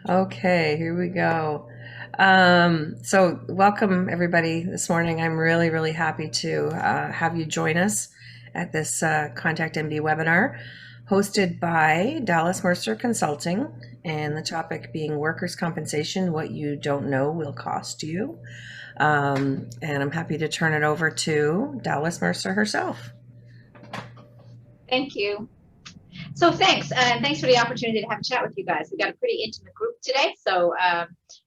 Okay, here we go. So welcome everybody this morning. I'm really happy to have you join us at this ContactNB webinar hosted by Dallas Mercer Consulting, and the topic being workers' compensation, what you don't know will cost you. And I'm happy to turn it over to Dallas Mercer herself. Thank you. So thanks, and thanks for the opportunity to have a chat with you guys. We've got a pretty intimate group today, so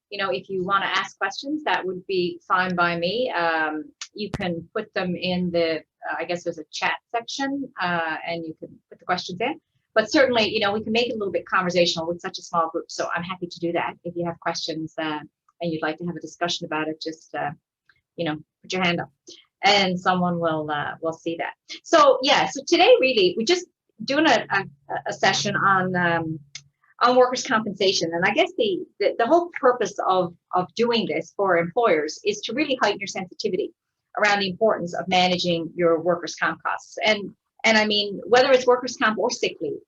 if you want to ask questions, that would be fine by me. You can put them in the, I guess there's a chat section, and you can put the questions in. But certainly, we can make it a little bit conversational with such a small group, so I'm happy to do that. If you have questions and you'd like to have a discussion about it, just put your hand up, and someone will see that. So yeah, so today really we just doing a session on workers' compensation, and I guess the whole purpose of doing this for employers is to really heighten your sensitivity around the importance of managing your workers' comp costs, and I mean whether it's workers' comp or sick leave,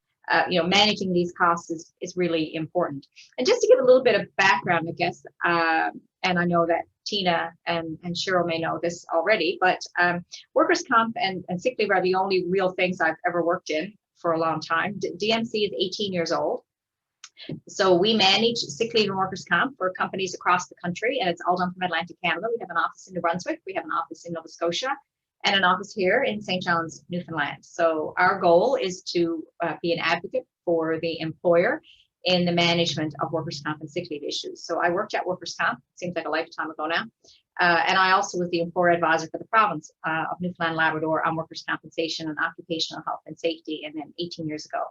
managing these costs is really important. And just to give a little bit of background, I guess, and I know that Tina and Cheryl may know this already, but workers' comp and sick leave are the only real things I've ever worked in for a long time. DMC is 18 years old. So we manage sick leave and workers' comp for companies across the country, and it's all done from Atlantic, Canada. We have an office in New Brunswick, we have an office in Nova Scotia, and an office here in St. John's, Newfoundland. So our goal is to be an advocate for the employer in the management of workers' comp and sick leave issues. So I worked at workers' comp, seems like a lifetime ago now. And I also was the employer advisor for the province of Newfoundland Labrador on workers' compensation and occupational health and safety. And then 18 years ago,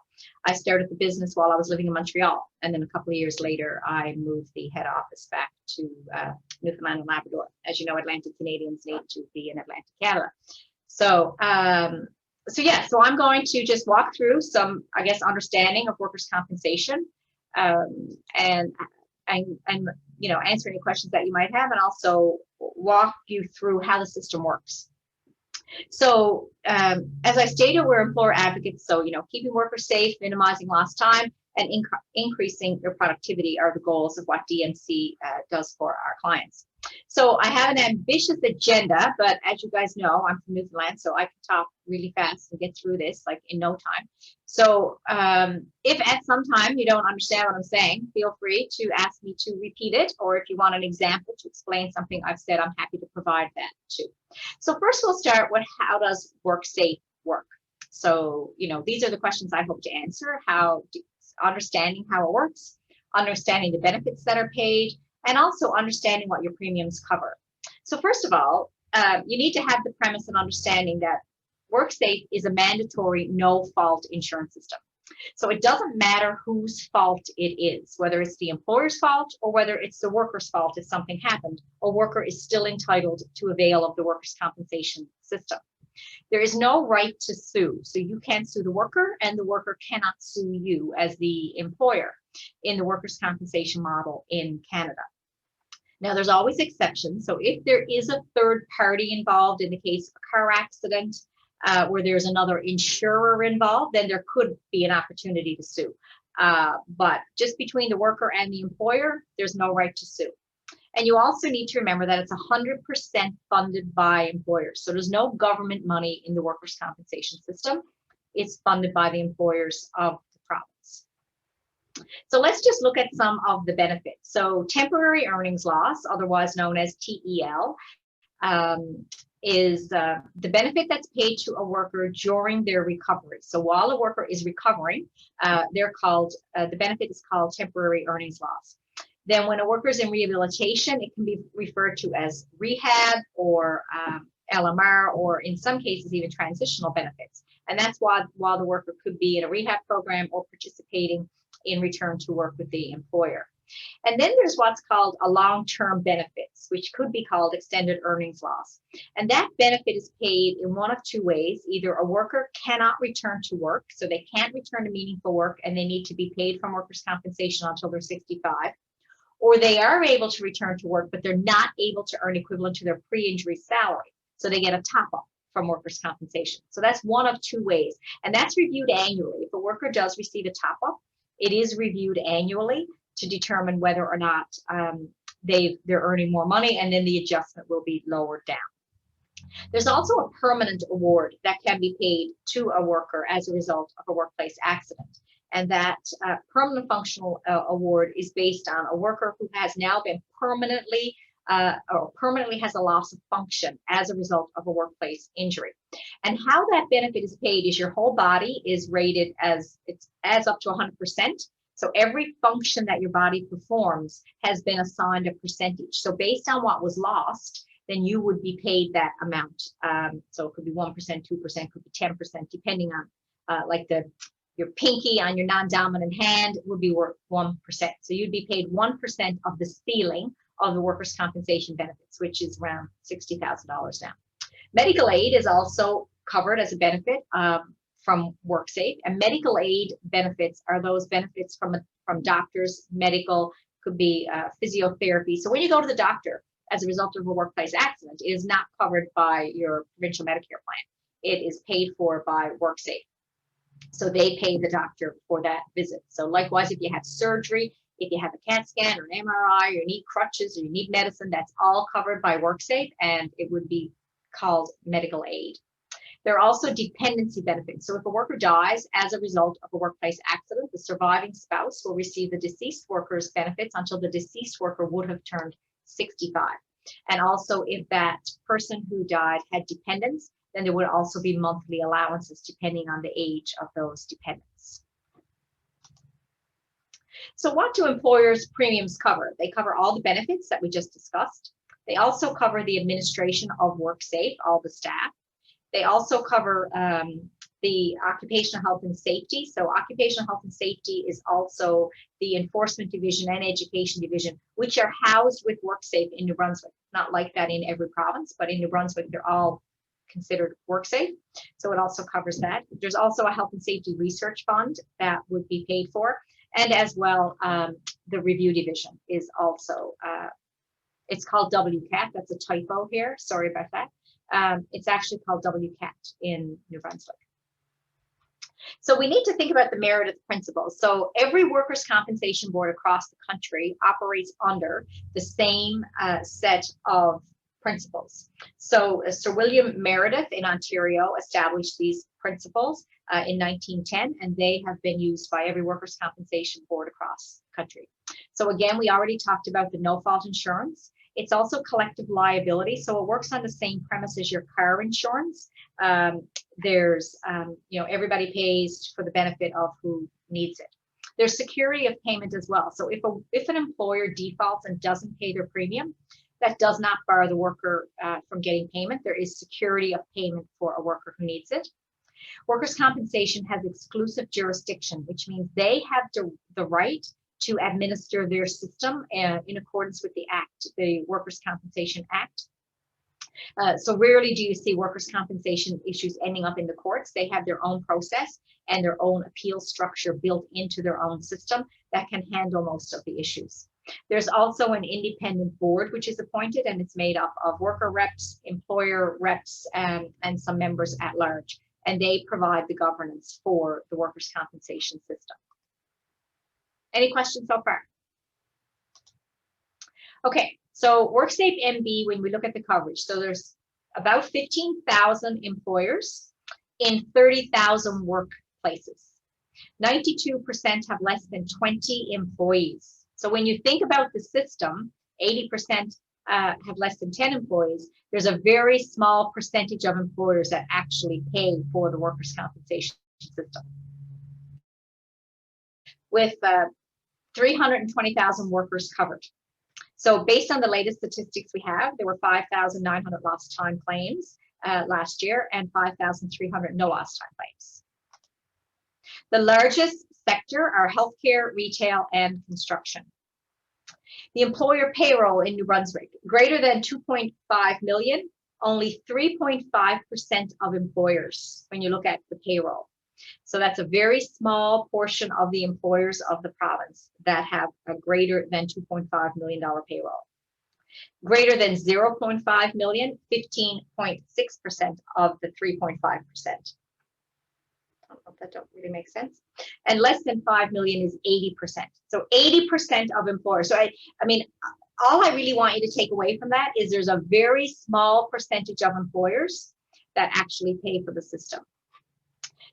I started the business while I was living in Montreal. And then a couple of years later, I moved the head office back to Newfoundland and Labrador. As you know, Atlantic Canadians need to be in Atlantic Canada. So, so I'm going to just walk through some, I guess, understanding of workers' compensation, and answer any questions that you might have, and also walk you through how the system works. So as I stated, we're employer advocates, so keeping workers safe, minimizing lost time, and increasing their productivity are the goals of what DMC does for our clients. So I have an ambitious agenda, but as you guys know, I'm from Newfoundland, so I can talk really fast and get through this like in no time. So if at some time you don't understand what I'm saying, feel free to ask me to repeat it, or if you want an example to explain something I've said, I'm happy to provide that too. So first we'll start with how does WorkSafe work? So, these are the questions I hope to answer: understanding how it works, understanding the benefits that are paid, and also understanding what your premiums cover. So first of all, you need to have the premise and understanding that WorkSafe is a mandatory no-fault insurance system. So it doesn't matter whose fault it is, whether it's the employer's fault or whether it's the worker's fault if something happened, a worker is still entitled to avail of the workers' compensation system. There is no right to sue, so you can't sue the worker, and the worker cannot sue you as the employer in the workers' compensation model in Canada. Now, there's always exceptions. So if there is a third party involved in the case of a car accident, where there's another insurer involved, then there could be an opportunity to sue. But just between the worker and the employer, there's no right to sue. And you also need to remember that it's 100% funded by employers. So there's no government money in the workers' compensation system. It's funded by the employers of the province. So let's just look at some of the benefits. So temporary earnings loss, otherwise known as TEL, is the benefit that's paid to a worker during their recovery. So while a worker is recovering, the benefit is called temporary earnings loss. Then when a worker is in rehabilitation, it can be referred to as rehab or LMR, or in some cases even transitional benefits. And that's while the worker could be in a rehab program or participating in return to work with the employer. And then there's what's called a long-term benefits, which could be called extended earnings loss. And that benefit is paid in one of two ways. Either a worker cannot return to work, so they can't return to meaningful work and they need to be paid from workers' compensation until they're 65, or they are able to return to work, but they're not able to earn equivalent to their pre-injury salary, so they get a top-up from workers' compensation. So that's one of two ways, and that's reviewed annually. If a worker does receive a top-up, it is reviewed annually, to determine whether or not they're earning more money, and then the adjustment will be lowered down. There's also a permanent award that can be paid to a worker as a result of a workplace accident. And that permanent functional award is based on a worker who has now been permanently has a loss of function as a result of a workplace injury. And how that benefit is paid is your whole body is rated as up to 100%. So every function that your body performs has been assigned a percentage. So based on what was lost, then you would be paid that amount. So it could be 1%, 2%, could be 10%, depending on like your pinky on your non-dominant hand would be worth 1%. So you'd be paid 1% of the ceiling of the workers' compensation benefits, which is around $60,000 now. Medical aid is also covered as a benefit from WorkSafe, and medical aid benefits are those benefits from doctors, medical, could be physiotherapy. So when you go to the doctor as a result of a workplace accident, it is not covered by your provincial Medicare plan. It is paid for by WorkSafe. So they pay the doctor for that visit. So likewise, if you have surgery, if you have a CAT scan or an MRI, or you need crutches, or you need medicine, that's all covered by WorkSafe, and it would be called medical aid. There are also dependency benefits. So if a worker dies as a result of a workplace accident, the surviving spouse will receive the deceased worker's benefits until the deceased worker would have turned 65. And also, if that person who died had dependents, then there would also be monthly allowances depending on the age of those dependents. So what do employers' premiums cover? They cover all the benefits that we just discussed. They also cover the administration of WorkSafe, all the staff. They also cover the occupational health and safety. So occupational health and safety is also the enforcement division and education division, which are housed with WorkSafe in New Brunswick. Not like that in every province, but in New Brunswick, they're all considered WorkSafe. So it also covers that. There's also a health and safety research fund that would be paid for. And as well, the review division is also, it's called WCAT. That's a typo here. Sorry about that. It's actually called WCAT in New Brunswick. So we need to think about the Meredith principles. So every workers' compensation board across the country operates under the same set of principles. So Sir William Meredith in Ontario established these principles in 1910, and they have been used by every workers' compensation board across the country. So again, we already talked about the no-fault insurance. It's also collective liability, so it works on the same premise as your car insurance. There's, everybody pays for the benefit of who needs it. There's security of payment as well. So if an employer defaults and doesn't pay their premium, that does not bar the worker from getting payment. There is security of payment for a worker who needs it. Workers' compensation has exclusive jurisdiction, which means they have the right to administer their system in accordance with the Act, the Workers' Compensation Act. So rarely do you see workers' compensation issues ending up in the courts. They have their own process and their own appeal structure built into their own system that can handle most of the issues. There's also an independent board which is appointed, and it's made up of worker reps, employer reps, and some members at large. And they provide the governance for the workers' compensation system. Any questions so far? Okay, so WorkSafe-NB, when we look at the coverage, so there's about 15,000 employers in 30,000 workplaces. 92% have less than 20 employees. So when you think about the system, 80% have less than 10 employees. There's a very small percentage of employers that actually pay for the workers' compensation system. With 320,000 workers covered. So based on the latest statistics we have, there were 5,900 lost time claims last year and 5,300 no lost time claims. The largest sector are healthcare, retail, and construction. The employer payroll in New Brunswick, greater than 2.5 million, only 3.5% of employers when you look at the payroll. So that's a very small portion of the employers of the province that have a greater than $2.5 million payroll. Greater than 0.5 million, 15.6% of the 3.5%. That don't really make sense. And less than 5 million is 80%. So 80% of employers. So I mean, all I really want you to take away from that is there's a very small percentage of employers that actually pay for the system.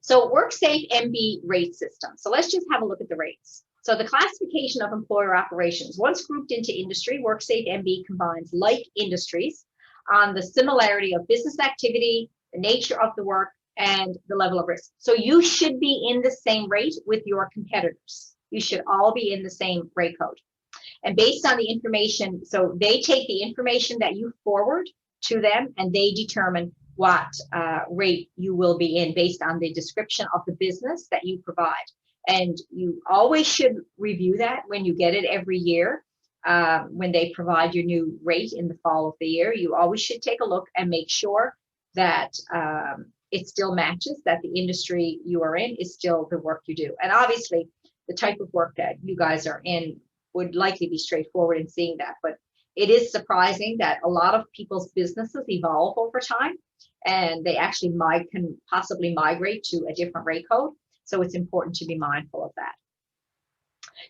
So WorkSafe MB rate system. So let's just have a look at the rates. So the classification of employer operations. Once grouped into industry, WorkSafe MB combines like industries on the similarity of business activity, the nature of the work, and the level of risk. So you should be in the same rate with your competitors. You should all be in the same rate code. And based on the information, so they take the information that you forward to them and they determine what rate you will be in based on the description of the business that you provide. And you always should review that when you get it every year. When they provide your new rate in the fall of the year, you always should take a look and make sure that it still matches, that the industry you are in is still the work you do. And obviously, the type of work that you guys are in would likely be straightforward in seeing that. But it is surprising that a lot of people's businesses evolve over time, and they actually can possibly migrate to a different rate code. So it's important to be mindful of that.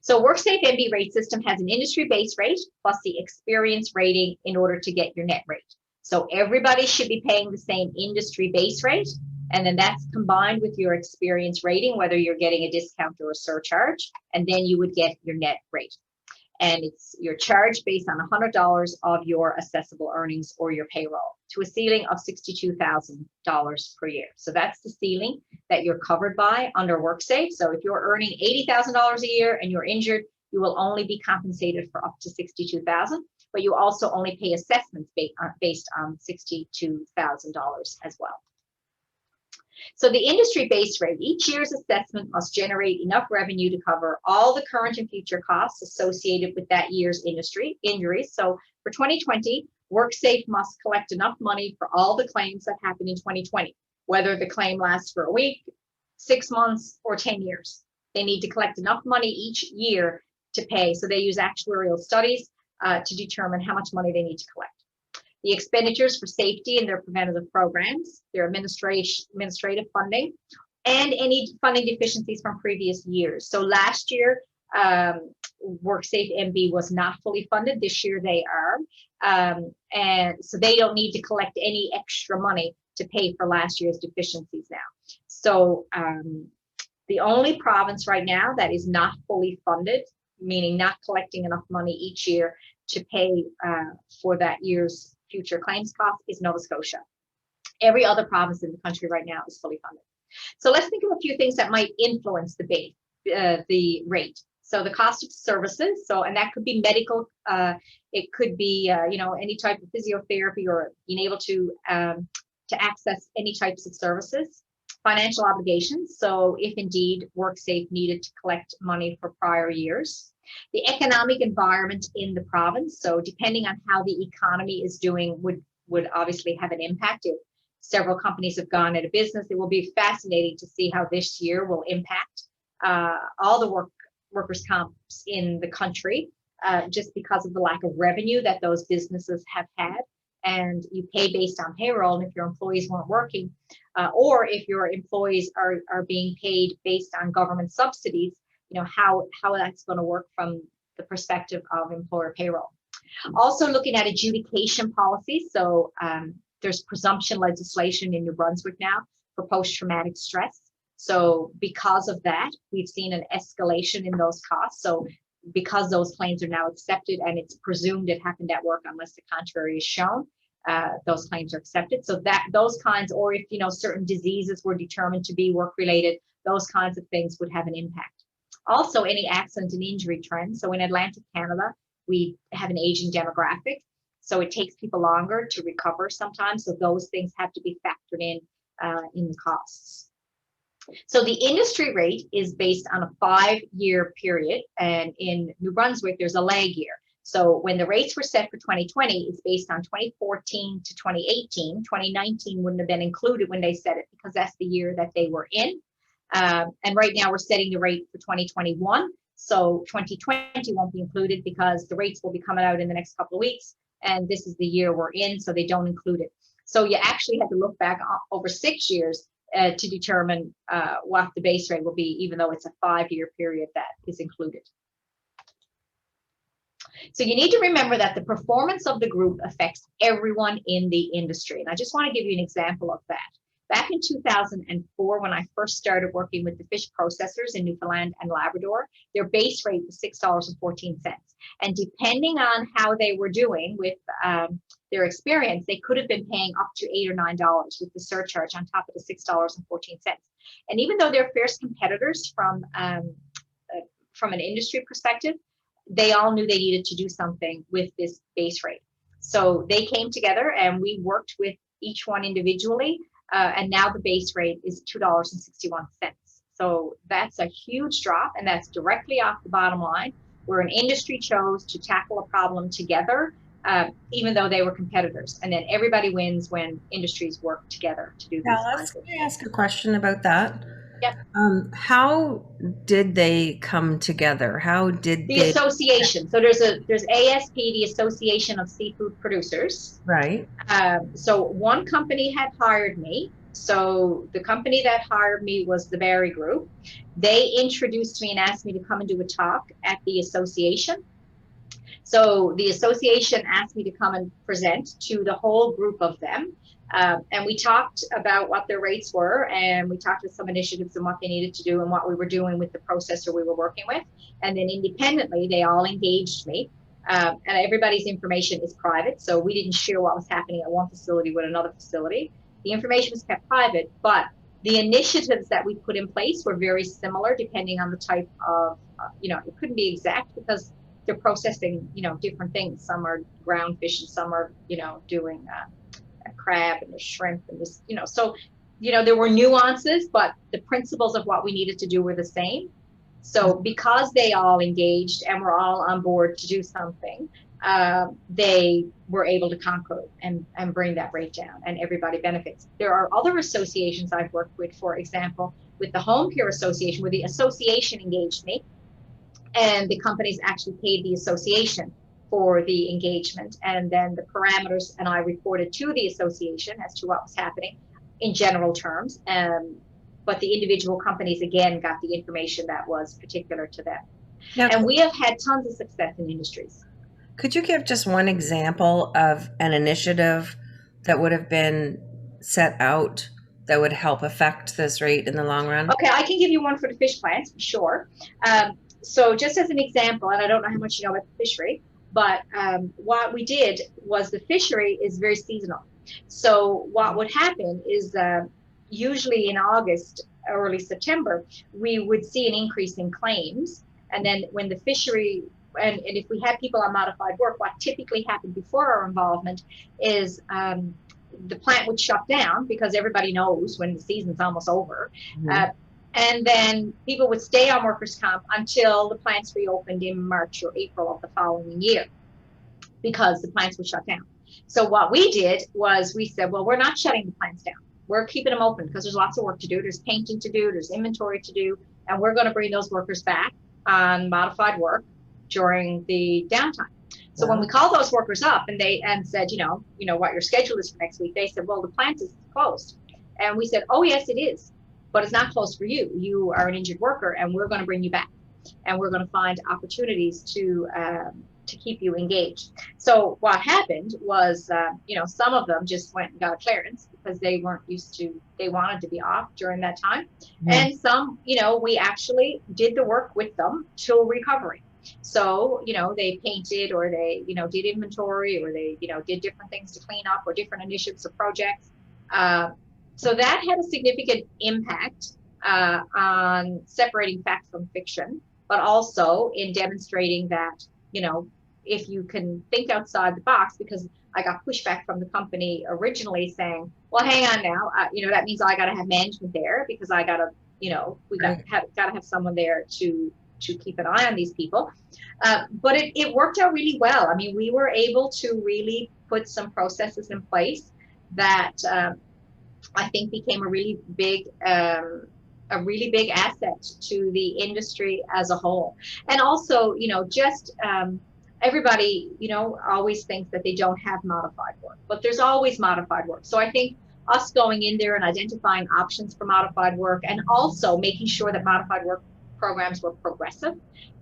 So WorkSafe MB rate system has an industry base rate plus the experience rating in order to get your net rate. So everybody should be paying the same industry base rate, and then that's combined with your experience rating, whether you're getting a discount or a surcharge, and then you would get your net rate. And it's your charge based on $100 of your assessable earnings or your payroll to a ceiling of $62,000 per year. So that's the ceiling that you're covered by under WorkSafe. So if you're earning $80,000 a year and you're injured, you will only be compensated for up to $62,000, but you also only pay assessments based on $62,000 as well. So the industry base rate, each year's assessment must generate enough revenue to cover all the current and future costs associated with that year's injuries. So for 2020, WorkSafe must collect enough money for all the claims that happened in 2020, whether the claim lasts for a week, 6 months, or 10 years. They need to collect enough money each year to pay. So they use actuarial studies to determine how much money they need to collect. The expenditures for safety and their preventative programs, their administrative funding, and any funding deficiencies from previous years. So last year, WorkSafe MB was not fully funded. This year they are. And so they don't need to collect any extra money to pay for last year's deficiencies now. So the only province right now that is not fully funded, meaning not collecting enough money each year to pay for that year's future claims costs, is Nova Scotia. Every other province in the country right now is fully funded. So let's think of a few things that might influence the rate. So the cost of services, and that could be medical, it could be any type of physiotherapy or being able to access any types of services. Financial obligations, so if indeed WorkSafe needed to collect money for prior years. The economic environment in the province, so depending on how the economy is doing would obviously have an impact. If several companies have gone out of business, it will be fascinating to see how this year will impact all the workers' comps in the country, just because of the lack of revenue that those businesses have had. And you pay based on payroll, and if your employees weren't working, or if your employees are being paid based on government subsidies, how that's going to work from the perspective of employer payroll. Also looking at adjudication policy. So there's presumption legislation in New Brunswick now for post-traumatic stress. So because of that, we've seen an escalation in those costs. So because those claims are now accepted and it's presumed it happened at work unless the contrary is shown, those claims are accepted. So that those kinds, or if certain diseases were determined to be work-related, those kinds of things would have an impact. Also, any accident and injury trends. So in Atlantic Canada, we have an aging demographic, so it takes people longer to recover sometimes. So those things have to be factored in the costs. So the industry rate is based on a 5-year period, and in New Brunswick, there's a lag year. So when the rates were set for 2020, it's based on 2014 to 2018. 2019 wouldn't have been included when they set it because that's the year that they were in. And right now we're setting the rate for 2021. So 2020 won't be included because the rates will be coming out in the next couple of weeks. And this is the year we're in, so they don't include it. So you actually have to look back over 6 years to determine what the base rate will be, even though it's a 5-year period that is included. So you need to remember that the performance of the group affects everyone in the industry. And I just want to give you an example of that. Back in 2004, when I first started working with the fish processors in Newfoundland and Labrador, their base rate was $6.14. And depending on how they were doing with their experience, they could have been paying up to $8 or $9 with the surcharge on top of the $6.14. And even though they're fierce competitors from an industry perspective, they all knew they needed to do something with this base rate. So they came together and we worked with each one individually. And now the base rate is $2.61. So that's a huge drop, and that's directly off the bottom line, where an industry chose to tackle a problem together, even though they were competitors. And then everybody wins when industries work together to do these Dallas, kinds of can I ask a question about that? Yep. How did they come together? How did The they? association. So there's ASP, the Association of Seafood Producers. Right. So one company had hired me. So the company that hired me was the Barry Group. They introduced me and asked me to come and do a talk at the association. So the association asked me to come and present to the whole group of them. And we talked about what their rates were, and we talked about some initiatives and what they needed to do and what we were doing with the processor we were working with. And then independently, they all engaged me. And everybody's information is private, so we didn't share what was happening at one facility with another facility. The information was kept private, but the initiatives that we put in place were very similar depending on the type of, it couldn't be exact because they're processing, different things. Some are ground fish and some are, doing a crab and a shrimp and this, so, there were nuances, but the principles of what we needed to do were the same. So because they all engaged and were all on board to do something, they were able to conquer and bring that rate down, and everybody benefits. There are other associations I've worked with, for example, with the Home Care Association, where the association engaged me and the companies actually paid the association for the engagement. And then the parameters, and I reported to the association as to what was happening in general terms. But the individual companies, again, got the information that was particular to them. Now, and we have had tons of success in industries. Could you give just one example of an initiative that would have been set out that would help affect this rate in the long run? Okay, I can give you one for the fish plants, for sure. So just as an example, and I don't know how much you know about the fishery, but what we did was the fishery is very seasonal. So what would happen is usually in August, early September, we would see an increase in claims. And then when the fishery, and if we had people on modified work, what typically happened before our involvement is the plant would shut down because everybody knows when the season's almost over. Mm-hmm. And then people would stay on workers' comp until the plants reopened in March or April of the following year because the plants would shut down. So what we did was we said, well, we're not shutting the plants down. We're keeping them open because there's lots of work to do. There's painting to do, there's inventory to do, and we're going to bring those workers back on modified work during the downtime. So when we called those workers up and said, what your schedule is for next week, they said, well, the plant is closed. And we said, oh, yes, it is, but it's not closed for you. You are an injured worker, and we're going to bring you back, and we're going to find opportunities to keep you engaged. So what happened was, some of them just went and got a clearance because they weren't used to, they wanted to be off during that time. Mm-hmm. And some, we actually did the work with them till recovery. So, they painted, or they, did inventory, or they, did different things to clean up, or different initiatives or projects. So that had a significant impact on separating fact from fiction, but also in demonstrating that, if you can think outside the box, because I got pushback from the company originally saying, well, hang on now, that means I got to have management there because I got to, we got to have someone there to keep an eye on these people. But it worked out really well. I mean, we were able to really put some processes in place that I think became a really big asset to the industry as a whole. And also, everybody, always thinks that they don't have modified work, but there's always modified work. So I think us going in there and identifying options for modified work, and also making sure that modified work programs were progressive,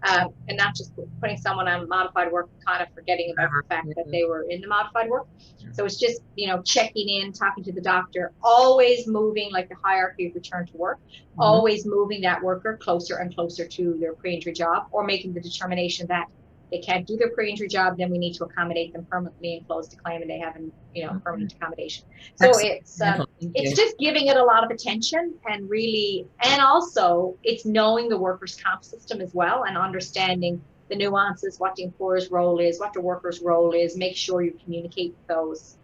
and not just putting someone on modified work and kind of forgetting about the fact that they were in the modified work. So it's just, checking in, talking to the doctor, always moving like the hierarchy of return to work, always moving that worker closer and closer to their pre-injury job, or making the determination that they can't do their pre-injury job, then we need to accommodate them permanently and close the claim, and they have permanent accommodation. So it's just giving it a lot of attention, and really, and also it's knowing the workers' comp system as well, and understanding the nuances, what the employer's role is, what the worker's role is, make sure you communicate those,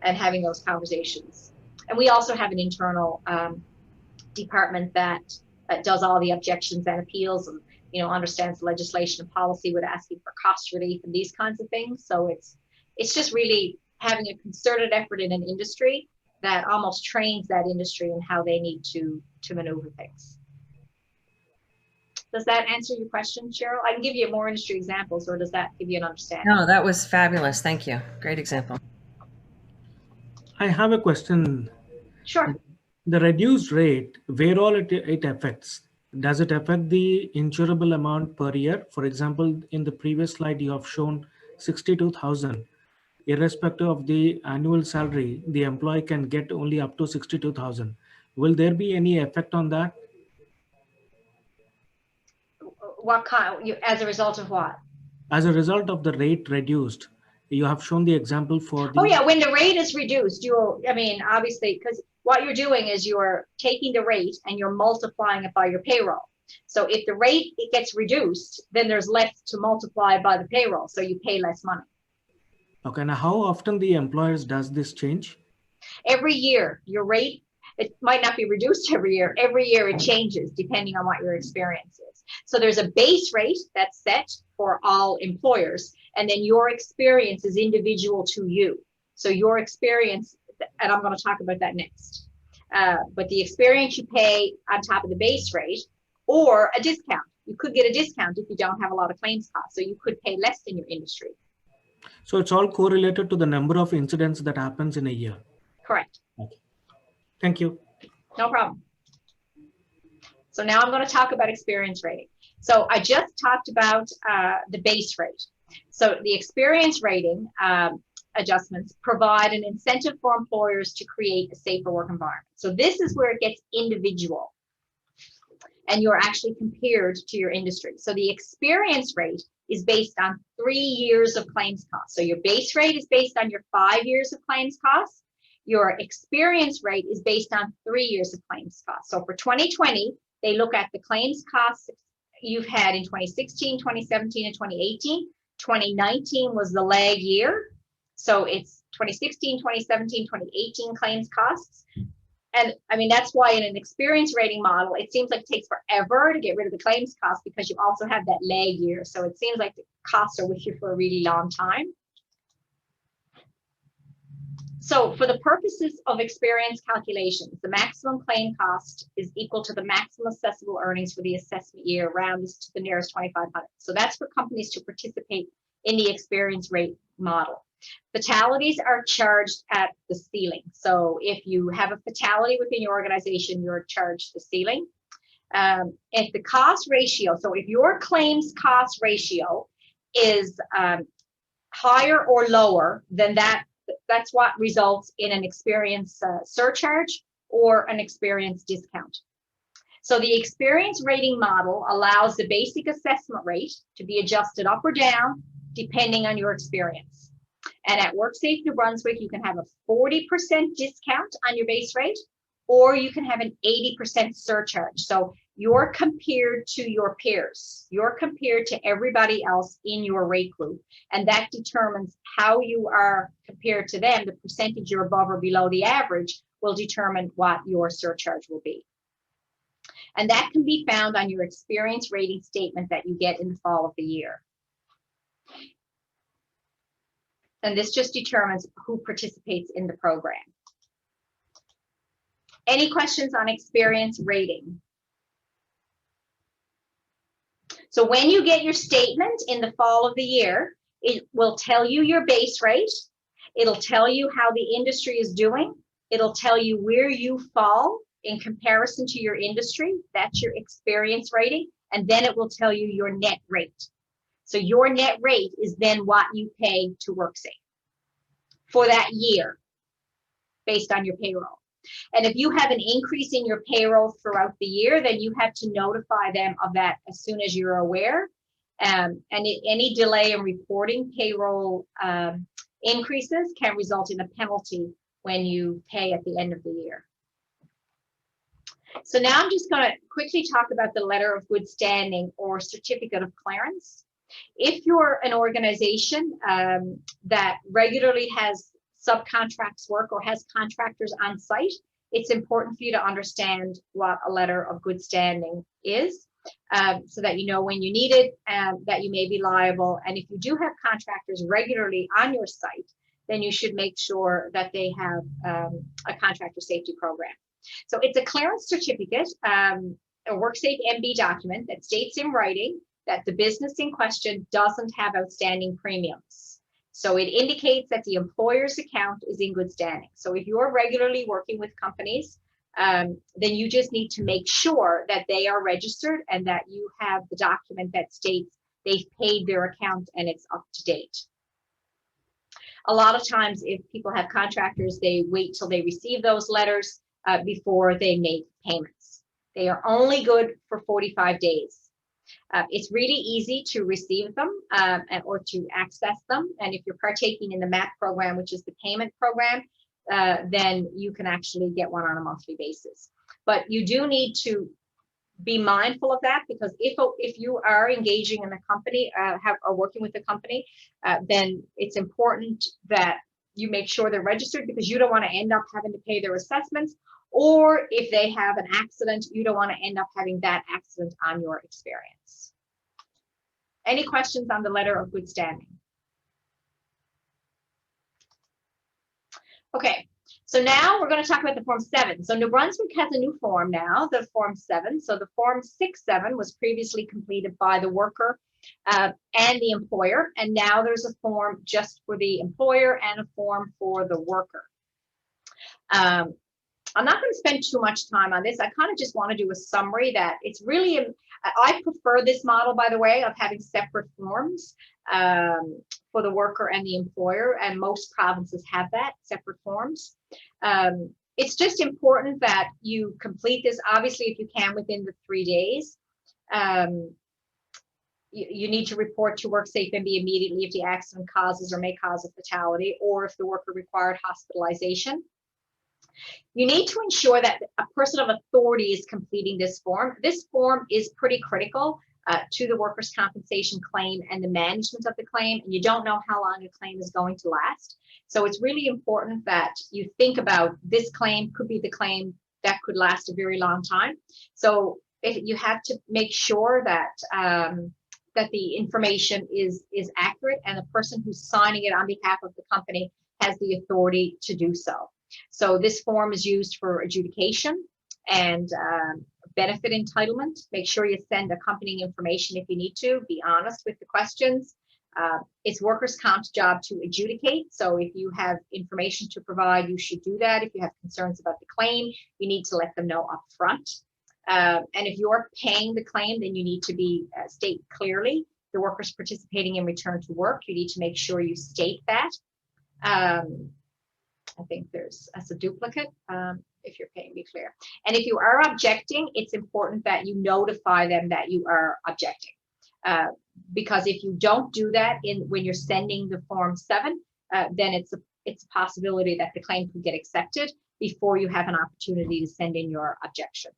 and having those conversations. And we also have an internal department that does all the objections and appeals, and understands the legislation and policy with asking for cost relief and these kinds of things. So it's just really having a concerted effort in an industry that almost trains that industry in how they need to maneuver things. Does that answer your question, Cheryl? I can give you more industry examples, or does that give you an understanding? No, that was fabulous. Thank you. Great example. I have a question. Sure. The reduced rate, where all it affects, does it affect the insurable amount per year? For example, in the previous slide, you have shown 62,000. Irrespective of the annual salary, the employee can get only up to 62,000. Will there be any effect on that? What kind? As a result of what? As a result of the rate reduced, you have shown the example for the. Oh yeah, when the rate is reduced, obviously, because what you're doing is you're taking the rate and you're multiplying it by your payroll. So if the rate gets reduced, then there's less to multiply by the payroll, so you pay less money. Okay, now how often the employers does this change? Every year, your rate, it might not be reduced every year. Every year it changes depending on what your experience is. So there's a base rate that's set for all employers, and then your experience is individual to you. So your experience, and I'm going to talk about that next. But the experience you pay on top of the base rate, or a discount. You could get a discount if you don't have a lot of claims costs. So you could pay less in your industry. So it's all correlated to the number of incidents that happens in a year. Correct. Okay. Thank you. No problem. So now I'm going to talk about experience rating. So I just talked about the base rate. So the experience rating adjustments provide an incentive for employers to create a safer work environment. So this is where it gets individual, and you're actually compared to your industry. So the experience rate is based on 3 years of claims costs. So your base rate is based on your 5 years of claims costs. Your experience rate is based on 3 years of claims costs. So for 2020, they look at the claims costs you've had in 2016, 2017, and 2018. 2019 was the lag year. So it's 2016, 2017, 2018 claims costs. And I mean, that's why in an experience rating model, it seems like it takes forever to get rid of the claims costs, because you also have that lag year. So it seems like the costs are with you for a really long time. So for the purposes of experience calculations, the maximum claim cost is equal to the maximum assessable earnings for the assessment year, rounded to the nearest 2,500. So that's for companies to participate in the experience rate model. Fatalities are charged at the ceiling. So if you have a fatality within your organization, you're charged the ceiling. If the cost ratio, so if your claims cost ratio is higher or lower than that, that's what results in an experience surcharge or an experience discount. So the experience rating model allows the basic assessment rate to be adjusted up or down depending on your experience. And at WorkSafe New Brunswick, you can have a 40% discount on your base rate, or you can have an 80% surcharge. So you're compared to your peers. You're compared to everybody else in your rate group. And that determines how you are compared to them. The percentage you're above or below the average will determine what your surcharge will be. And that can be found on your experience rating statement that you get in the fall of the year. And this just determines who participates in the program. Any questions on experience rating? So when you get your statement in the fall of the year, it will tell you your base rate. It'll tell you how the industry is doing. It'll tell you where you fall in comparison to your industry. That's your experience rating. And then it will tell you your net rate. So your net rate is then what you pay to WorkSafe for that year based on your payroll. And if you have an increase in your payroll throughout the year, then you have to notify them of that as soon as you're aware. Any delay in reporting payroll increases can result in a penalty when you pay at the end of the year. So now I'm just going to quickly talk about the letter of good standing or certificate of clearance. If you're an organization that regularly has subcontracts work or has contractors on site, it's important for you to understand what a letter of good standing is, so that you know when you need it, that you may be liable. And if you do have contractors regularly on your site, then you should make sure that they have a contractor safety program. So it's a clearance certificate, a WorkSafe MB document that states in writing that the business in question doesn't have outstanding premiums. So it indicates that the employer's account is in good standing. So if you're regularly working with companies, then you just need to make sure that they are registered and that you have the document that states they've paid their account and it's up to date. A lot of times if people have contractors, they wait till they receive those letters before they make payments. They are only good for 45 days. It's really easy to receive them or to access them. And if you're partaking in the MAP program, which is the payment program, then you can actually get one on a monthly basis. But you do need to be mindful of that, because if you are engaging in a company or working with a company, then it's important that you make sure they're registered, because you don't want to end up having to pay their assessments. Or if they have an accident, you don't want to end up having that accident on your experience. Any questions on the letter of good standing? Okay, so now we're going to talk about the Form 7. So New Brunswick has a new form now, the Form 7. So the Form 6-7 was previously completed by the worker and the employer. And now there's a form just for the employer and a form for the worker. I'm not going to spend too much time on this. I kind of just want to do a summary that it's really, I prefer this model, by the way, of having separate forms for the worker and the employer, and most provinces have that, separate forms. It's just important that you complete this, obviously, if you can, within the 3 days. You need to report to WorkSafe MB immediately if the accident causes or may cause a fatality, or if the worker required hospitalization. You need to ensure that a person of authority is completing this form. This form is pretty critical to the workers' compensation claim and the management of the claim, and you don't know how long a claim is going to last. So it's really important that you think about this claim could be the claim that could last a very long time. So you have to make sure that that the information is accurate, and the person who's signing it on behalf of the company has the authority to do so. So this form is used for adjudication and benefit entitlement. Make sure you send accompanying information if you need to. Be honest with the questions. It's workers' comp's job to adjudicate. So if you have information to provide, you should do that. If you have concerns about the claim, you need to let them know up front. And if you're paying the claim, then you need to state clearly the workers participating in return to work. You need to make sure you state that. I think that's a duplicate. If you're paying, be clear. And if you are objecting, it's important that you notify them that you are objecting. Because if you don't do that when you're sending the Form 7, then it's a possibility that the claim could get accepted before you have an opportunity to send in your objections.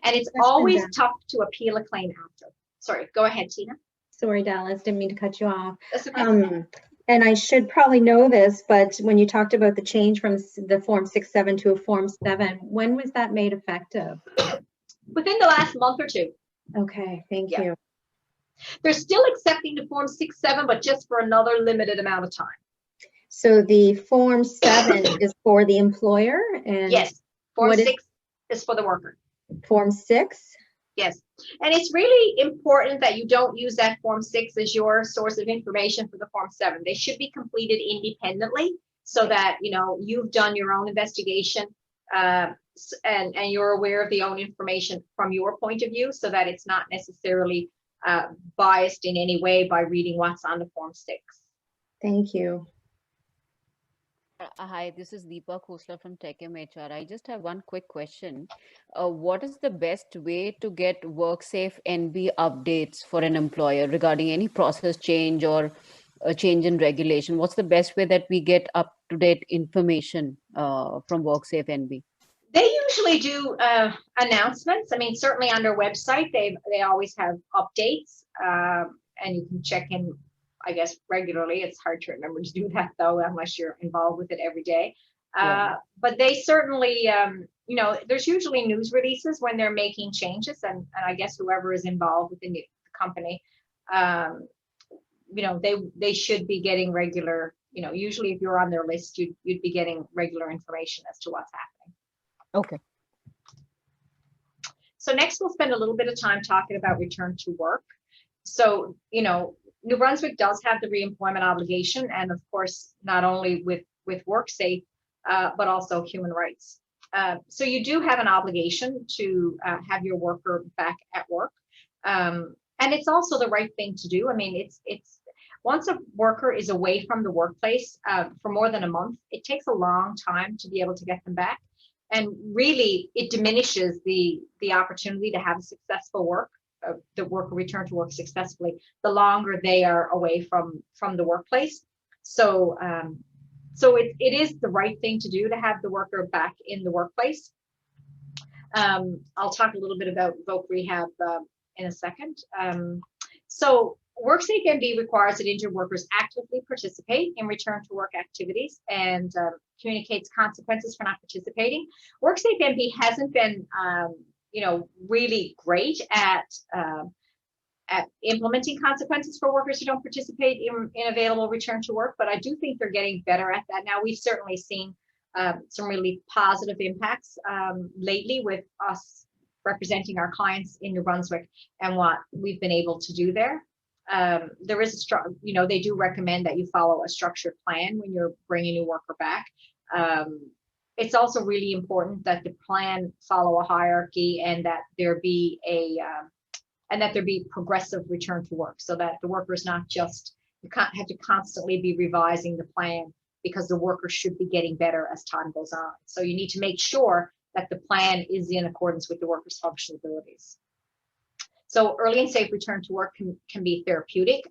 And it's always tough to appeal a claim after. Sorry, go ahead, Tina. Sorry, Dallas, didn't mean to cut you off. That's okay. And I should probably know this, but when you talked about the change from the Form 6-7 to a Form 7, when was that made effective? Within the last month or two. Okay, thank you. They're still accepting the Form 6-7, but just for another limited amount of time. So the Form 7 is for the employer, and yes, Form 6 is for the worker. Form 6? Yes, and it's really important that you don't use that Form 6 as your source of information for the Form 7. They should be completed independently so that, you know, you've done your own investigation, and you're aware of the own information from your point of view, so that it's not necessarily biased in any way by reading what's on the Form 6. Thank you. Hi, this is Deepa Khosla from TechMHR. I just have one quick question. What is the best way to get WorkSafe NB updates for an employer regarding any process change or a change in regulation? What's the best way that we get up-to-date information from WorkSafe NB? They usually do announcements. I mean, certainly on their website, they always have updates, and you can check in, I guess, regularly. It's hard to remember to do that, though, unless you're involved with it every day. Yeah. But they certainly, you know, there's usually news releases when they're making changes, and I guess whoever is involved within the company, you know, they should be getting regular, you know, usually if you're on their list, you'd be getting regular information as to what's happening. Okay. So next, we'll spend a little bit of time talking about return to work. So, you know, New Brunswick does have the reemployment obligation, and of course, not only with WorkSafe, but also human rights. So you do have an obligation to have your worker back at work, and it's also the right thing to do. I mean, it's once a worker is away from the workplace for more than a month, it takes a long time to be able to get them back, and really, it diminishes the opportunity to have a successful the worker return to work successfully the longer they are away from the workplace. So it is the right thing to do to have the worker back in the workplace. I'll talk a little bit about voc rehab in a second. So WorkSafe NB requires that injured workers actively participate in return to work activities and communicates consequences for not participating. WorkSafe NB hasn't been you know, really great at implementing consequences for workers who don't participate in available return to work, but I do think they're getting better at that now. We've certainly seen some really positive impacts lately with us representing our clients in New Brunswick and what we've been able to do there. There is a you know, they do recommend that you follow a structured plan when you're bringing a worker back. It's also really important that the plan follow a hierarchy and that there be progressive return to work, so that the worker is not just, you can't have to constantly be revising the plan because the worker should be getting better as time goes on. So you need to make sure that the plan is in accordance with the worker's functional abilities. So early and safe return to work can be therapeutic.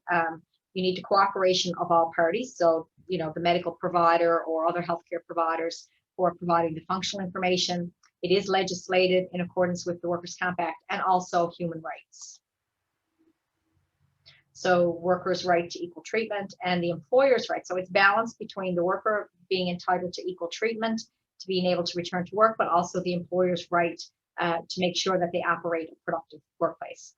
You need the cooperation of all parties. So, you know, the medical provider or other healthcare providers who are providing the functional information. It is legislated in accordance with the Workers' Comp Act and also human rights. So workers' right to equal treatment and the employer's right. So it's balanced between the worker being entitled to equal treatment, to being able to return to work, but also the employer's right to make sure that they operate a productive workplace.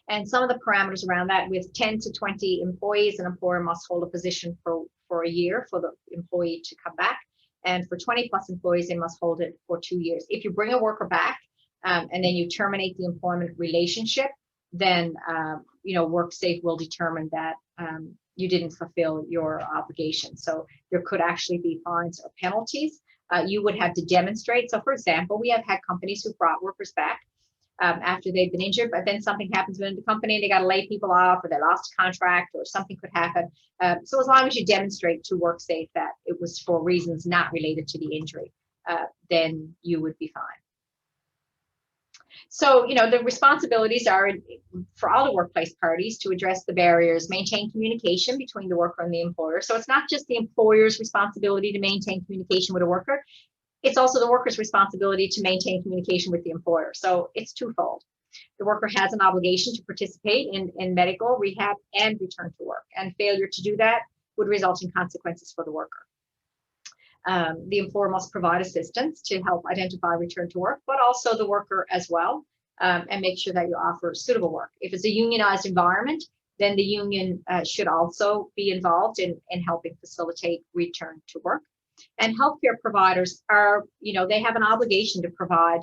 And some of the parameters around that, with 10 to 20 employees, an employer must hold a position for a year for the employee to come back. And for 20 plus employees, they must hold it for 2 years. If you bring a worker back and then you terminate the employment relationship, then you know, WorkSafe will determine that you didn't fulfill your obligation. So there could actually be fines or penalties. You would have to demonstrate. So for example, we have had companies who brought workers back after they've been injured, but then something happens within the company and they got to lay people off, or they lost a contract, or something could happen. So as long as you demonstrate to WorkSafe that it was for reasons not related to the injury, then you would be fine. So, you know, the responsibilities are for all the workplace parties to address the barriers, maintain communication between the worker and the employer. So it's not just the employer's responsibility to maintain communication with a worker. It's also the worker's responsibility to maintain communication with the employer. So it's twofold. The worker has an obligation to participate in medical, rehab, and return to work. And failure to do that would result in consequences for the worker. The employer must provide assistance to help identify return to work, but also the worker as well, and make sure that you offer suitable work. If it's a unionized environment, then the union should also be involved in helping facilitate return to work. And healthcare providers are, you know, they have an obligation to provide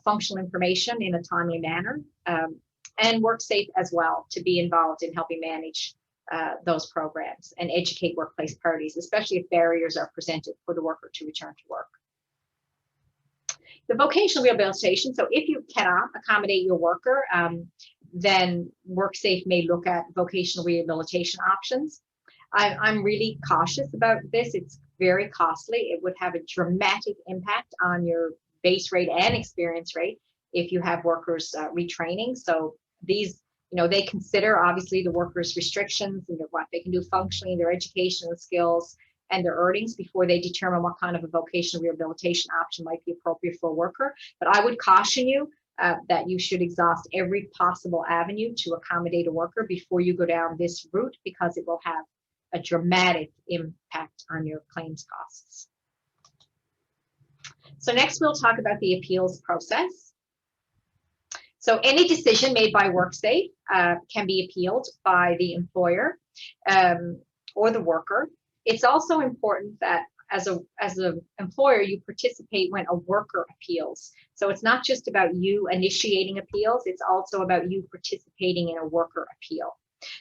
functional information in a timely manner, and WorkSafe as well to be involved in helping manage those programs and educate workplace parties, especially if barriers are presented for the worker to return to work. The vocational rehabilitation, so if you cannot accommodate your worker, then WorkSafe may look at vocational rehabilitation options. I'm really cautious about this. It's very costly. It would have a dramatic impact on your base rate and experience rate if you have workers retraining. So these, they consider obviously the workers' restrictions and what they can do functionally, their educational skills, and their earnings before they determine what kind of a vocational rehabilitation option might be appropriate for a worker. But I would caution you that you should exhaust every possible avenue to accommodate a worker before you go down this route, because it will have a dramatic impact on your claims costs. So next we'll talk about the appeals process. So any decision made by WorkSafe can be appealed by the employer or the worker. It's also important that as an employer, you participate when a worker appeals. So it's not just about you initiating appeals, it's also about you participating in a worker appeal.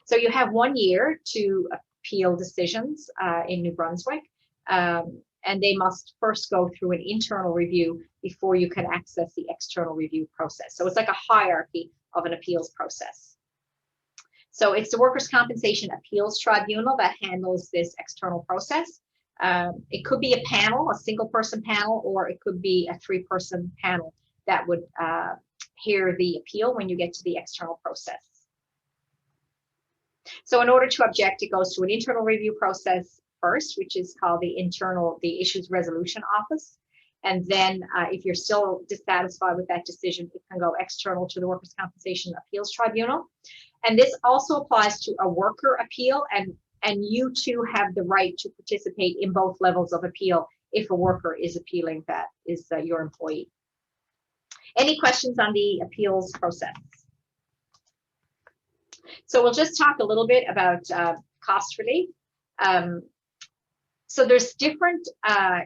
So you have 1 year to appeal decisions in New Brunswick, and they must first go through an internal review before you can access the external review process. So it's like a hierarchy of an appeals process. So it's the Workers' Compensation Appeals Tribunal that handles this external process. It could be a panel, a single person panel, or it could be a 3-person panel that would hear the appeal when you get to the external process. So in order to object, it goes to an internal review process first, which is called the Issues Resolution Office. And then if you're still dissatisfied with that decision, it can go external to the Workers' Compensation Appeals Tribunal. And this also applies to a worker appeal, and you too have the right to participate in both levels of appeal if a worker is appealing that is your employee. Any questions on the appeals process? So we'll just talk a little bit about cost relief. So there's different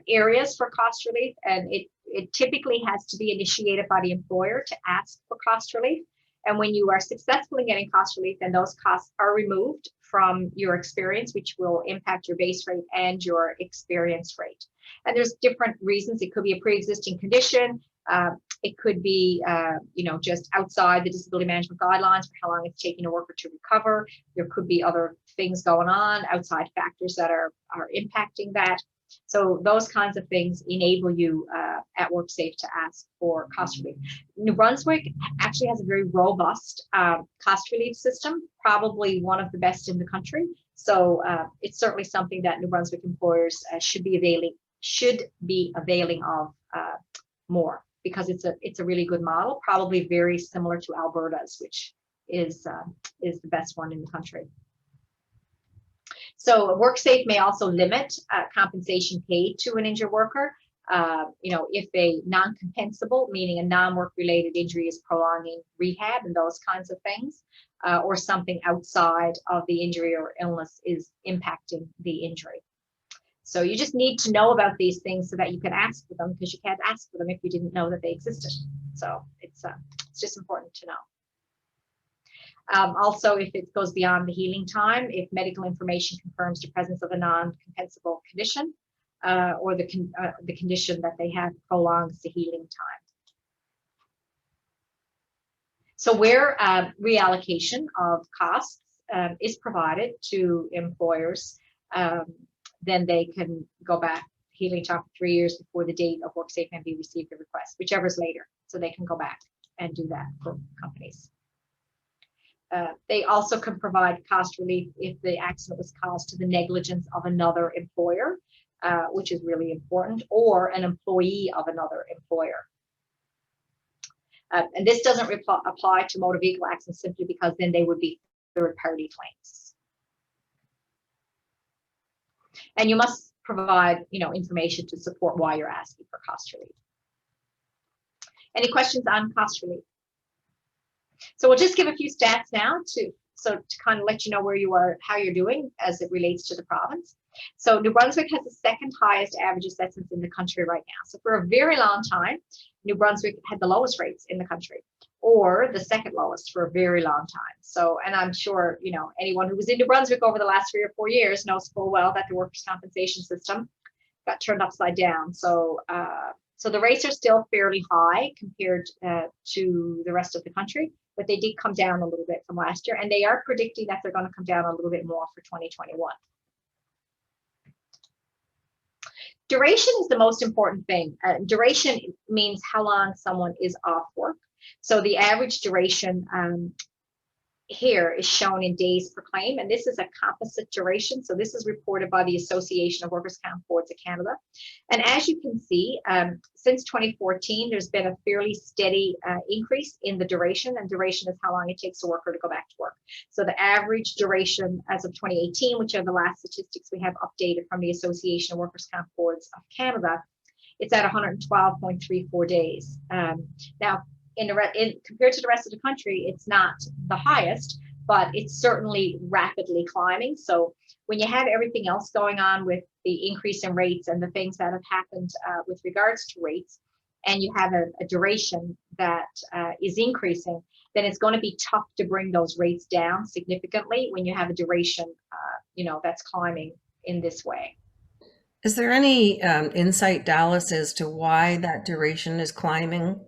areas for cost relief, and it typically has to be initiated by the employer to ask for cost relief. And when you are successful in getting cost relief, then those costs are removed from your experience, which will impact your base rate and your experience rate. And there's different reasons. It could be a pre-existing condition. It could be, just outside the disability management guidelines for how long it's taking a worker to recover. There could be other things going on, outside factors that are impacting that. So those kinds of things enable you at WorkSafe to ask for cost relief. New Brunswick actually has a very robust cost relief system, probably one of the best in the country. So it's certainly something that New Brunswick employers should be availing of more, because it's a really good model, probably very similar to Alberta's, which is the best one in the country. So WorkSafe may also limit compensation paid to an injured worker. If a non-compensable, meaning a non-work related injury is prolonging rehab and those kinds of things, or something outside of the injury or illness is impacting the injury. So you just need to know about these things so that you can ask for them, because you can't ask for them if you didn't know that they existed. So it's just important to know. Also, if it goes beyond the healing time, if medical information confirms the presence of a non-compensable condition, or the condition that they have prolongs the healing time. So where reallocation of costs is provided to employers, then they can go back healing time for 3 years before the date of WorkSafe.NB received the request, whichever is later. So they can go back and do that for companies. They also can provide cost relief if the accident was caused to the negligence of another employer, which is really important, or an employee of another employer. And this doesn't apply to motor vehicle accidents simply because then they would be third-party claims. And you must provide, information to support why you're asking for cost relief. Any questions on cost relief? So we'll just give a few stats now to kind of let you know where you are, how you're doing as it relates to the province. So New Brunswick has the second highest average assessments in the country right now. So for a very long time, New Brunswick had the lowest rates in the country. or the second lowest for a very long time. So, and I'm sure, anyone who was in New Brunswick over the last 3 or 4 years knows full well that the workers' compensation system got turned upside down. So, so the rates are still fairly high compared to the rest of the country, but they did come down a little bit from last year, and they are predicting that they're going to come down a little bit more for 2021. Duration is the most important thing. Duration means how long someone is off work. So the average duration here is shown in days per claim, and this is a composite duration. So this is reported by the Association of Workers' Comp Boards of Canada. And as you can see, since 2014, there's been a fairly steady increase in the duration, and duration is how long it takes a worker to go back to work. So the average duration as of 2018, which are the last statistics we have updated from the Association of Workers' Comp Boards of Canada, it's at 112.34 days. Now, compared to the rest of the country, it's not the highest, but it's certainly rapidly climbing. So when you have everything else going on with the increase in rates and the things that have happened with regards to rates, and you have a duration that is increasing, then it's going to be tough to bring those rates down significantly when you have a duration, that's climbing in this way. Is there any insight, Dallas, as to why that duration is climbing?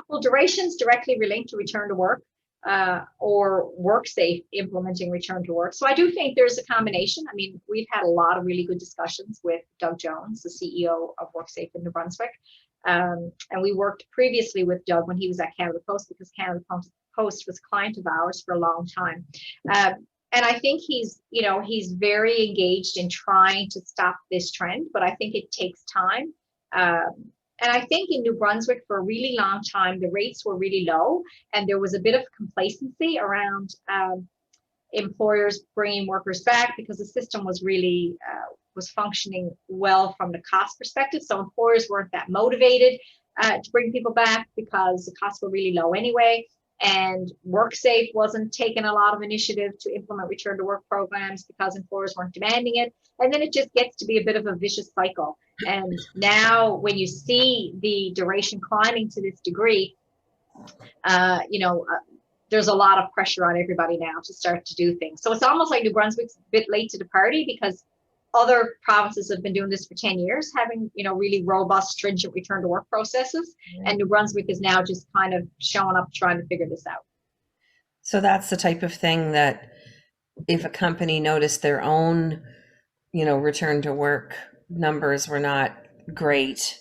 Well, durations directly relate to return to work or WorkSafe implementing return to work. So I do think there's a combination. I mean, we've had a lot of really good discussions with Doug Jones, the CEO of WorkSafe in New Brunswick. And we worked previously with Doug when he was at Canada Post, because Canada Post was a client of ours for a long time. And I think he's very engaged in trying to stop this trend, but I think it takes time. And I think in New Brunswick for a really long time, the rates were really low, and there was a bit of complacency around employers bringing workers back because the system was really was functioning well from the cost perspective. So employers weren't that motivated to bring people back because the costs were really low anyway. And WorkSafe wasn't taking a lot of initiative to implement return to work programs because employers weren't demanding it. And then it just gets to be a bit of a vicious cycle. And now when you see the duration climbing to this degree, there's a lot of pressure on everybody now to start to do things. So it's almost like New Brunswick's a bit late to the party because other provinces have been doing this for 10 years, having, really robust, stringent return to work processes. Mm-hmm. And New Brunswick is now just kind of showing up trying to figure this out. So that's the type of thing that if a company noticed their own, return to work numbers were not great,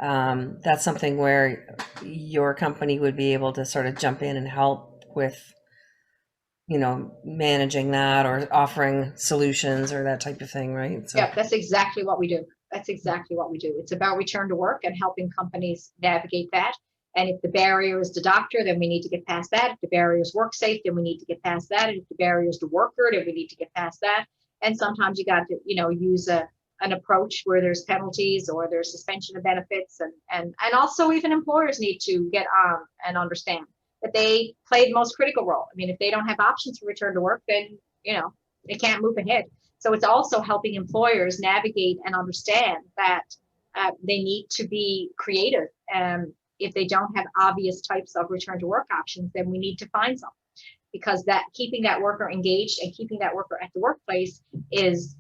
that's something where your company would be able to sort of jump in and help with, managing that or offering solutions or that type of thing, right? So. Yeah, that's exactly what we do. That's exactly what we do. It's about return to work and helping companies navigate that. And if the barrier is the doctor, then we need to get past that. If the barrier is WorkSafe, then we need to get past that. And if the barrier is the worker, then we need to get past that. And sometimes you got to, use an approach where there's penalties or there's suspension of benefits. And also even employers need to get on and understand that they play the most critical role. I mean, if they don't have options for return to work, then, they can't move ahead. So it's also helping employers navigate and understand that they need to be creative. If they don't have obvious types of return to work options, then we need to find some, because that keeping that worker engaged and keeping that worker at the workplace is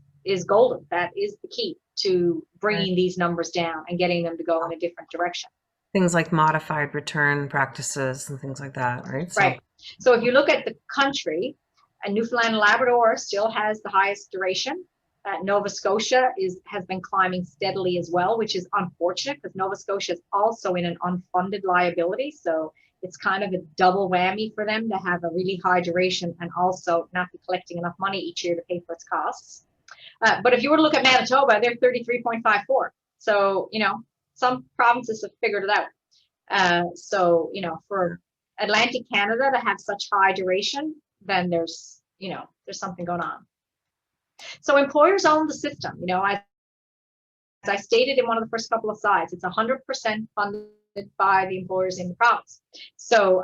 golden. That is the key to bringing these numbers down and getting them to go in a different direction. Things like modified return practices and things like that, right? Right. So if you look at the country, Newfoundland and Labrador still has the highest duration. Nova Scotia has been climbing steadily as well, which is unfortunate because Nova Scotia is also in an unfunded liability. So it's kind of a double whammy for them to have a really high duration and also not be collecting enough money each year to pay for its costs. But if you were to look at Manitoba, they're 33.54. So, some provinces have figured it out. So, for Atlantic Canada to have such high duration, then there's something going on. So employers own the system. As I stated in one of the first couple of slides, it's 100% funded by the employers in the province. So,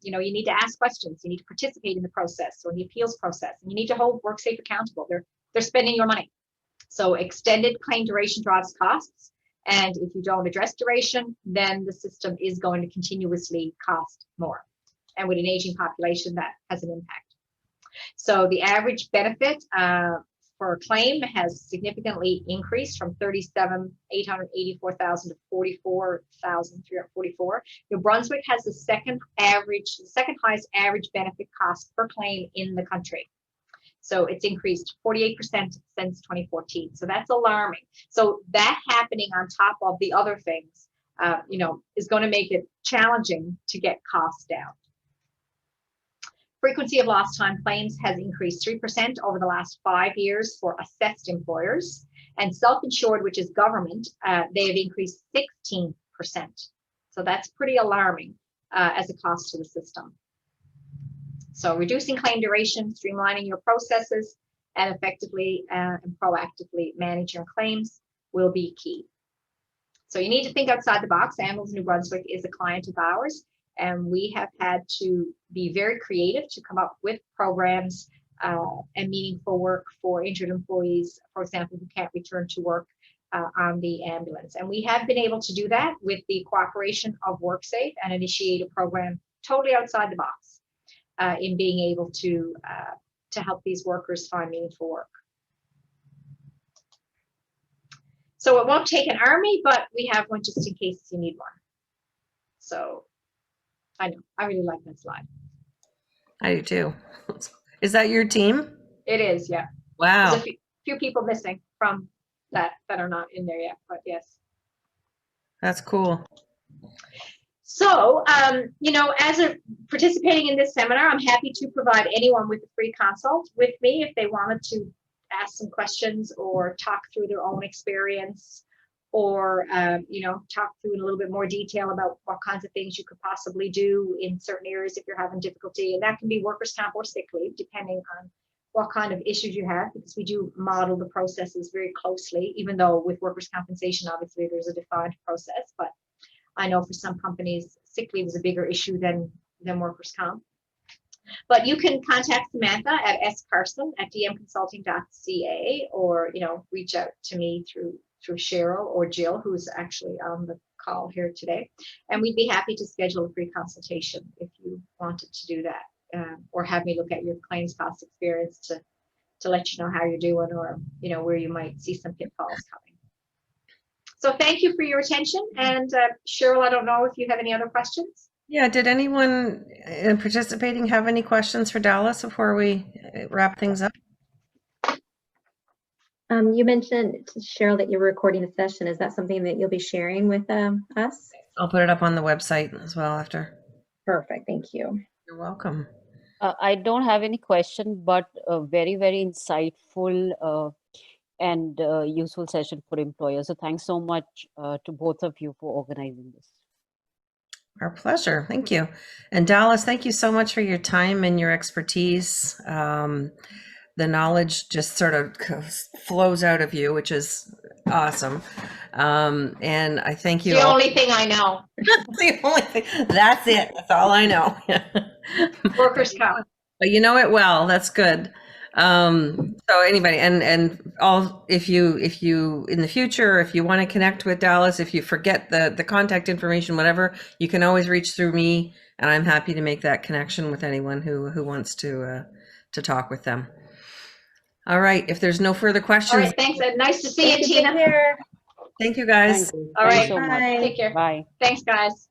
you need to ask questions. You need to participate in the process or the appeals process, and you need to hold WorkSafe accountable. They're spending your money. So extended claim duration drives costs, And if you don't address duration, then the system is going to continuously cost more. And with an aging population, that has an impact. So the average benefit for a claim has significantly increased from 37,884,000 to 44,344. New Brunswick has the second highest average benefit cost per claim in the country. So it's increased 48% since 2014. So that's alarming. So that happening on top of the other things, is going to make it challenging to get costs down. Frequency of lost time claims has increased 3% over the last 5 years for assessed employers, and self-insured, which is government, they have increased 16%. So that's pretty alarming as a cost to the system. So reducing claim duration, streamlining your processes, and effectively and proactively manage your claims will be key. So you need to think outside the box. Ambulance New Brunswick is a client of ours, and we have had to be very creative to come up with programs and meaningful work for injured employees, for example, who can't return to work on the ambulance. And we have been able to do that with the cooperation of WorkSafe and initiate a program totally outside the box in being able to help these workers find meaningful work. So it won't take an army, but we have one just in case you need one. So I know, I really like that slide. I do too. Is that your team? It is, yeah. Wow. There's a few people missing from that are not in there yet, but yes. That's cool. So, as a participating in this seminar, I'm happy to provide anyone with a free consult with me if they wanted to ask some questions or talk through their own experience, or talk through in a little bit more detail about what kinds of things you could possibly do in certain areas if you're having difficulty. And that can be workers' comp or sick leave, depending on what kind of issues you have, because we do model the processes very closely, even though with workers' compensation, obviously there's a defined process. But I know for some companies, sick leave is a bigger issue than workers' comp. But you can contact Samantha at scarson@dmconsulting.ca, or reach out to me through Cheryl or Jill, who's actually on the call here today, and we'd be happy to schedule a free consultation if you wanted to do that, or have me look at your claims cost experience to let you know how you're doing, or where you might see some pitfalls coming. So thank you for your attention, and Cheryl, I don't know if you have any other questions. Yeah, did anyone participating have any questions for Dallas before we wrap things up? You mentioned, Cheryl, that you're recording a session. Is that something that you'll be sharing with us? I'll put it up on the website as well after. Perfect, thank you. You're welcome. I don't have any question, but a very, very insightful and useful session for employers. So thanks so much to both of you for organizing this. Our pleasure. Thank you. And Dallas, thank you so much for your time and your expertise. The knowledge just sort of flows out of you, which is awesome. And I thank you. The only thing I know. The only thing. That's it. That's all I know. Workers' comp. But you know it well. That's good. So anybody, and all, if you in the future, if you want to connect with Dallas, if you forget the contact information, whatever, you can always reach through me, and I'm happy to make that connection with anyone who wants to talk with them. All right. If there's no further questions. All right, thanks. And nice to see you, Tina. Thank you, guys. Thank you. All Thanks right. so much. Bye. Take care. Bye. Thanks, guys.